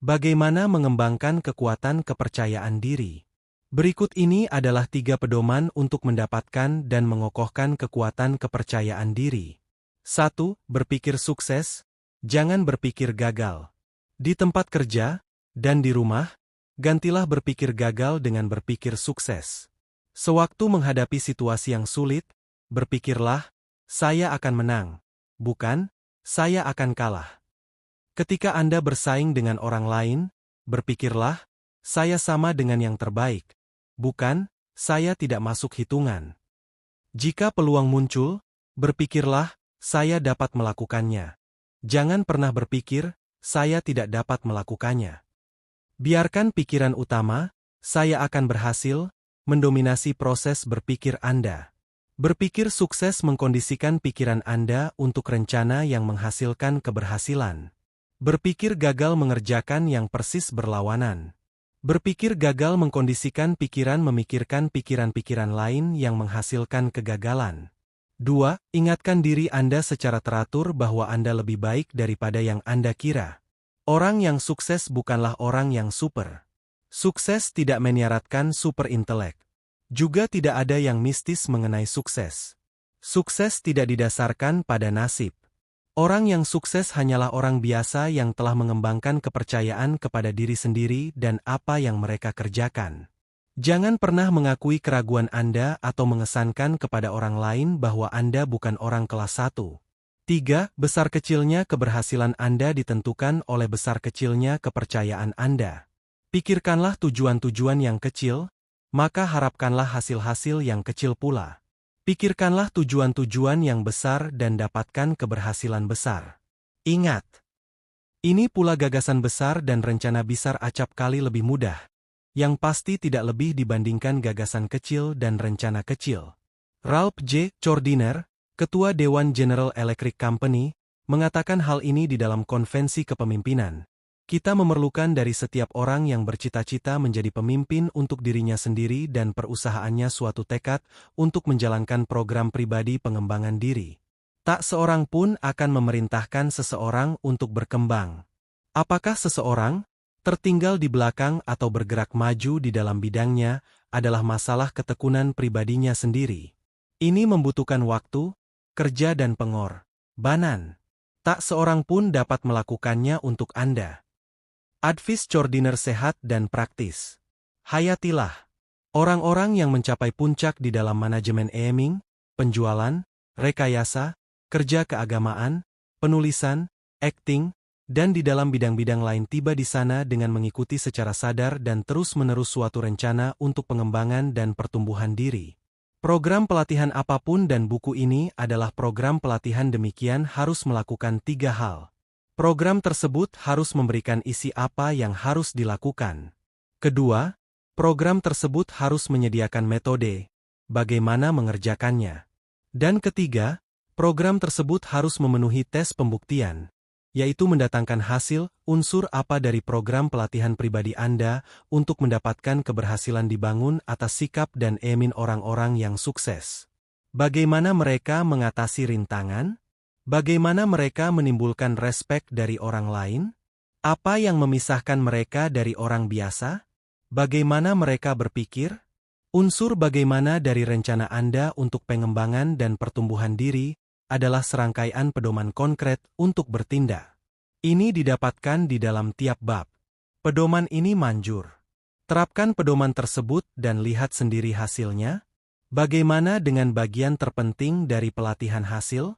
Bagaimana mengembangkan kekuatan kepercayaan diri? Berikut ini adalah 3 pedoman untuk mendapatkan dan mengokohkan kekuatan kepercayaan diri. 1. Berpikir sukses, jangan berpikir gagal. Di tempat kerja dan di rumah, gantilah berpikir gagal dengan berpikir sukses. Sewaktu menghadapi situasi yang sulit, berpikirlah, saya akan menang. Bukan, saya akan kalah. Ketika Anda bersaing dengan orang lain, berpikirlah, saya sama dengan yang terbaik. Bukan, saya tidak masuk hitungan. Jika peluang muncul, berpikirlah, saya dapat melakukannya. Jangan pernah berpikir, saya tidak dapat melakukannya. Biarkan pikiran utama, saya akan berhasil, mendominasi proses berpikir Anda. Berpikir sukses mengkondisikan pikiran Anda untuk rencana yang menghasilkan keberhasilan. Berpikir gagal mengerjakan yang persis berlawanan. Berpikir gagal mengkondisikan pikiran memikirkan pikiran-pikiran lain yang menghasilkan kegagalan. 2. Ingatkan diri Anda secara teratur bahwa Anda lebih baik daripada yang Anda kira. Orang yang sukses bukanlah orang yang super. Sukses tidak menyaratkan super intelek. Juga tidak ada yang mistis mengenai sukses. Sukses tidak didasarkan pada nasib. Orang yang sukses hanyalah orang biasa yang telah mengembangkan kepercayaan kepada diri sendiri dan apa yang mereka kerjakan. Jangan pernah mengakui keraguan Anda atau mengesankan kepada orang lain bahwa Anda bukan orang kelas 1. 3. Besar kecilnya keberhasilan Anda ditentukan oleh besar kecilnya kepercayaan Anda. Pikirkanlah tujuan-tujuan yang kecil, maka harapkanlah hasil-hasil yang kecil pula. Pikirkanlah tujuan-tujuan yang besar dan dapatkan keberhasilan besar. Ingat, ini pula gagasan besar dan rencana besar acap kali lebih mudah. Yang pasti tidak lebih dibandingkan gagasan kecil dan rencana kecil. Ralph J. Chordiner, Ketua Dewan General Electric Company, mengatakan hal ini di dalam konvensi kepemimpinan. Kita memerlukan dari setiap orang yang bercita-cita menjadi pemimpin untuk dirinya sendiri dan perusahaannya suatu tekad untuk menjalankan program pribadi pengembangan diri. Tak seorang pun akan memerintahkan seseorang untuk berkembang. Apakah seseorang tertinggal di belakang atau bergerak maju di dalam bidangnya adalah masalah ketekunan pribadinya sendiri. Ini membutuhkan waktu, kerja dan pengorbanan. Tak seorang pun dapat melakukannya untuk Anda. Advice Chordiner sehat dan praktis. Hayatilah. Orang-orang yang mencapai puncak di dalam manajemen aiming, penjualan, rekayasa, kerja keagamaan, penulisan, acting, dan di dalam bidang-bidang lain tiba di sana dengan mengikuti secara sadar dan terus-menerus suatu rencana untuk pengembangan dan pertumbuhan diri. Program pelatihan apapun dan buku ini adalah program pelatihan demikian harus melakukan 3 hal. Program tersebut harus memberikan isi apa yang harus dilakukan. Kedua, program tersebut harus menyediakan metode, bagaimana mengerjakannya. Dan ketiga, program tersebut harus memenuhi tes pembuktian, yaitu mendatangkan hasil, unsur apa dari program pelatihan pribadi Anda untuk mendapatkan keberhasilan dibangun atas sikap dan emin orang-orang yang sukses. Bagaimana mereka mengatasi rintangan? Bagaimana mereka menimbulkan respek dari orang lain? Apa yang memisahkan mereka dari orang biasa? Bagaimana mereka berpikir? Unsur bagaimana dari rencana Anda untuk pengembangan dan pertumbuhan diri adalah serangkaian pedoman konkret untuk bertindak. Ini didapatkan di dalam tiap bab. Pedoman ini manjur. Terapkan pedoman tersebut dan lihat sendiri hasilnya. Bagaimana dengan bagian terpenting dari pelatihan hasil?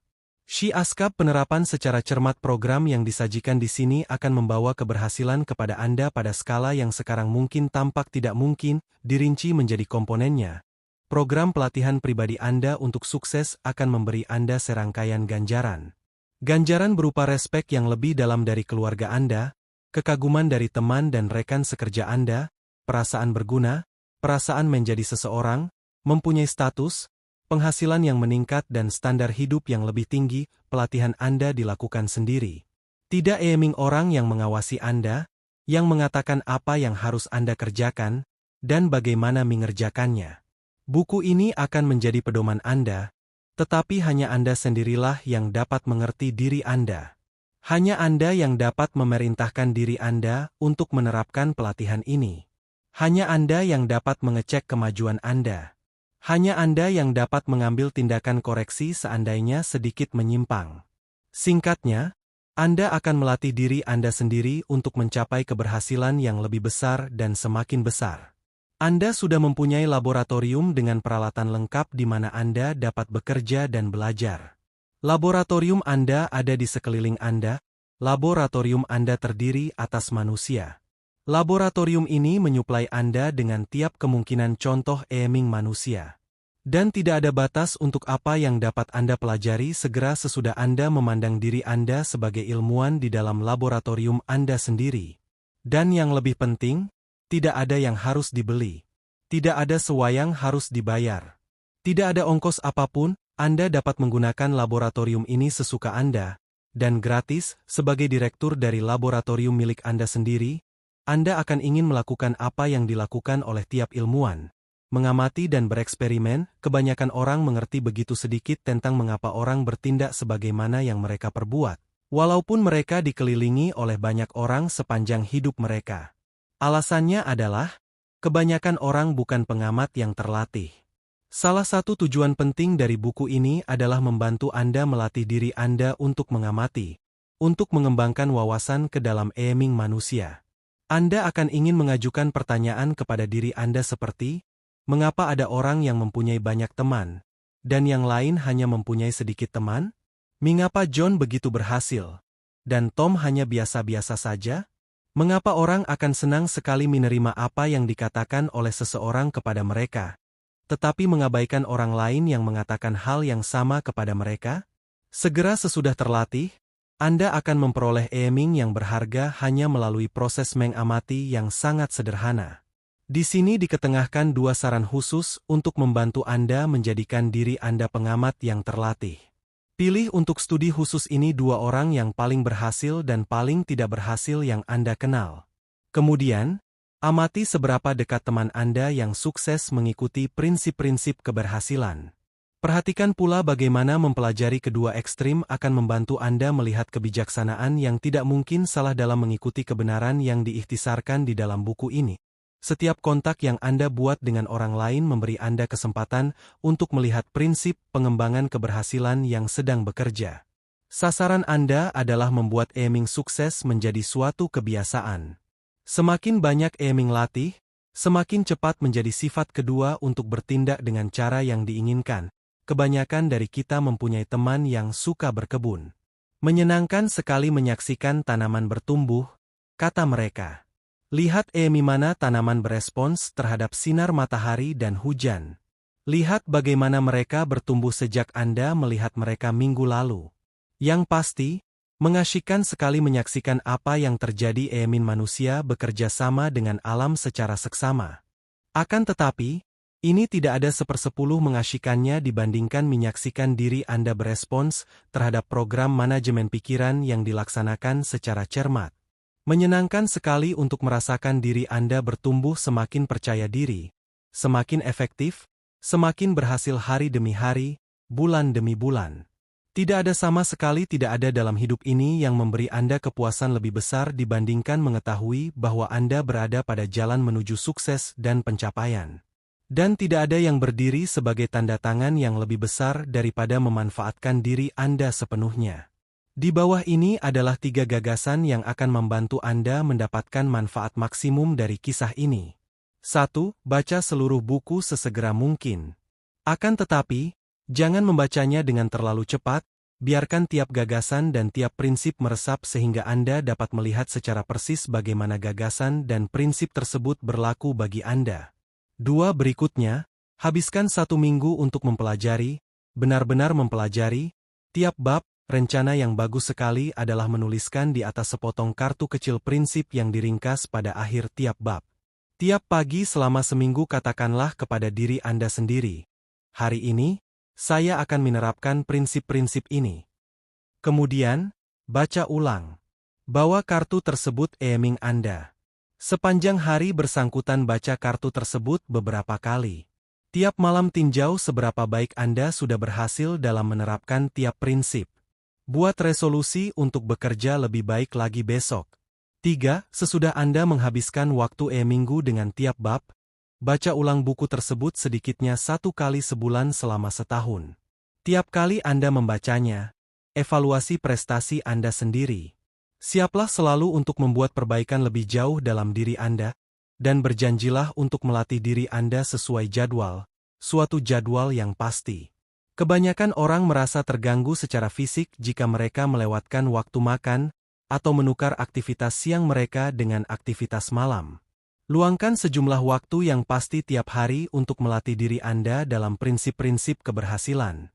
Askap penerapan secara cermat program yang disajikan di sini akan membawa keberhasilan kepada Anda pada skala yang sekarang mungkin tampak tidak mungkin, dirinci menjadi komponennya. Program pelatihan pribadi Anda untuk sukses akan memberi Anda serangkaian ganjaran. Ganjaran berupa respek yang lebih dalam dari keluarga Anda, kekaguman dari teman dan rekan sekerja Anda, perasaan berguna, perasaan menjadi seseorang, mempunyai status, penghasilan yang meningkat dan standar hidup yang lebih tinggi. Pelatihan Anda dilakukan sendiri. Tidak aiming orang yang mengawasi Anda, yang mengatakan apa yang harus Anda kerjakan, dan bagaimana mengerjakannya. Buku ini akan menjadi pedoman Anda, tetapi hanya Anda sendirilah yang dapat mengerti diri Anda. Hanya Anda yang dapat memerintahkan diri Anda untuk menerapkan pelatihan ini. Hanya Anda yang dapat mengecek kemajuan Anda. Hanya Anda yang dapat mengambil tindakan koreksi seandainya sedikit menyimpang. Singkatnya, Anda akan melatih diri Anda sendiri untuk mencapai keberhasilan yang lebih besar dan semakin besar. Anda sudah mempunyai laboratorium dengan peralatan lengkap di mana Anda dapat bekerja dan belajar. Laboratorium Anda ada di sekeliling Anda. Laboratorium Anda terdiri atas manusia. Laboratorium ini menyuplai Anda dengan tiap kemungkinan contoh aiming manusia. Dan tidak ada batas untuk apa yang dapat Anda pelajari segera sesudah Anda memandang diri Anda sebagai ilmuwan di dalam laboratorium Anda sendiri. Dan yang lebih penting, tidak ada yang harus dibeli. Tidak ada sewayang harus dibayar. Tidak ada ongkos apapun. Anda dapat menggunakan laboratorium ini sesuka Anda, dan gratis, sebagai direktur dari laboratorium milik Anda sendiri, Anda akan ingin melakukan apa yang dilakukan oleh tiap ilmuwan. Mengamati dan bereksperimen, kebanyakan orang mengerti begitu sedikit tentang mengapa orang bertindak sebagaimana yang mereka perbuat, walaupun mereka dikelilingi oleh banyak orang sepanjang hidup mereka. Alasannya adalah, kebanyakan orang bukan pengamat yang terlatih. Salah satu tujuan penting dari buku ini adalah membantu Anda melatih diri Anda untuk mengamati, untuk mengembangkan wawasan ke dalam aiming manusia. Anda akan ingin mengajukan pertanyaan kepada diri Anda seperti, mengapa ada orang yang mempunyai banyak teman, dan yang lain hanya mempunyai sedikit teman? Mengapa John begitu berhasil, dan Tom hanya biasa-biasa saja? Mengapa orang akan senang sekali menerima apa yang dikatakan oleh seseorang kepada mereka, tetapi mengabaikan orang lain yang mengatakan hal yang sama kepada mereka? Segera sesudah terlatih, Anda akan memperoleh aiming yang berharga hanya melalui proses mengamati yang sangat sederhana. Di sini diketengahkan dua saran khusus untuk membantu Anda menjadikan diri Anda pengamat yang terlatih. Pilih untuk studi khusus ini dua orang yang paling berhasil dan paling tidak berhasil yang Anda kenal. Kemudian, amati seberapa dekat teman Anda yang sukses mengikuti prinsip-prinsip keberhasilan. Perhatikan pula bagaimana mempelajari kedua ekstrim akan membantu Anda melihat kebijaksanaan yang tidak mungkin salah dalam mengikuti kebenaran yang diikhtisarkan di dalam buku ini. Setiap kontak yang Anda buat dengan orang lain memberi Anda kesempatan untuk melihat prinsip pengembangan keberhasilan yang sedang bekerja. Sasaran Anda adalah membuat aiming sukses menjadi suatu kebiasaan. Semakin banyak aiming latih, semakin cepat menjadi sifat kedua untuk bertindak dengan cara yang diinginkan. Kebanyakan dari kita mempunyai teman yang suka berkebun. Menyenangkan sekali menyaksikan tanaman bertumbuh, kata mereka. Lihat mana tanaman berespons terhadap sinar matahari dan hujan. Lihat bagaimana mereka bertumbuh sejak Anda melihat mereka minggu lalu. Yang pasti, mengasyikkan sekali menyaksikan apa yang terjadi aiming manusia bekerja sama dengan alam secara seksama. Akan tetapi, ini tidak ada sepersepuluh mengasyikannya dibandingkan menyaksikan diri Anda berespons terhadap program manajemen pikiran yang dilaksanakan secara cermat. Menyenangkan sekali untuk merasakan diri Anda bertumbuh semakin percaya diri, semakin efektif, semakin berhasil hari demi hari, bulan demi bulan. Tidak ada sama sekali tidak ada dalam hidup ini yang memberi Anda kepuasan lebih besar dibandingkan mengetahui bahwa Anda berada pada jalan menuju sukses dan pencapaian. Dan tidak ada yang berdiri sebagai tanda tangan yang lebih besar daripada memanfaatkan diri Anda sepenuhnya. Di bawah ini adalah 3 gagasan yang akan membantu Anda mendapatkan manfaat maksimum dari kisah ini. 1. Baca seluruh buku sesegera mungkin. Akan tetapi, jangan membacanya dengan terlalu cepat, biarkan tiap gagasan dan tiap prinsip meresap sehingga Anda dapat melihat secara persis bagaimana gagasan dan prinsip tersebut berlaku bagi Anda. 2. Berikutnya, habiskan 1 minggu untuk mempelajari, benar-benar mempelajari, tiap bab. Rencana yang bagus sekali adalah menuliskan di atas sepotong kartu kecil prinsip yang diringkas pada akhir tiap bab. Tiap pagi selama seminggu katakanlah kepada diri Anda sendiri, hari ini, saya akan menerapkan prinsip-prinsip ini. Kemudian, baca ulang. Bawa kartu tersebut aiming Anda. Sepanjang hari bersangkutan baca kartu tersebut beberapa kali. Tiap malam tinjau seberapa baik Anda sudah berhasil dalam menerapkan tiap prinsip. Buat resolusi untuk bekerja lebih baik lagi besok. 3. Sesudah Anda menghabiskan waktu minggu dengan tiap bab, baca ulang buku tersebut sedikitnya 1 kali sebulan selama setahun. Tiap kali Anda membacanya, evaluasi prestasi Anda sendiri. Siaplah selalu untuk membuat perbaikan lebih jauh dalam diri Anda, dan berjanjilah untuk melatih diri Anda sesuai jadwal, suatu jadwal yang pasti. Kebanyakan orang merasa terganggu secara fisik jika mereka melewatkan waktu makan, atau menukar aktivitas siang mereka dengan aktivitas malam. Luangkan sejumlah waktu yang pasti tiap hari untuk melatih diri Anda dalam prinsip-prinsip keberhasilan.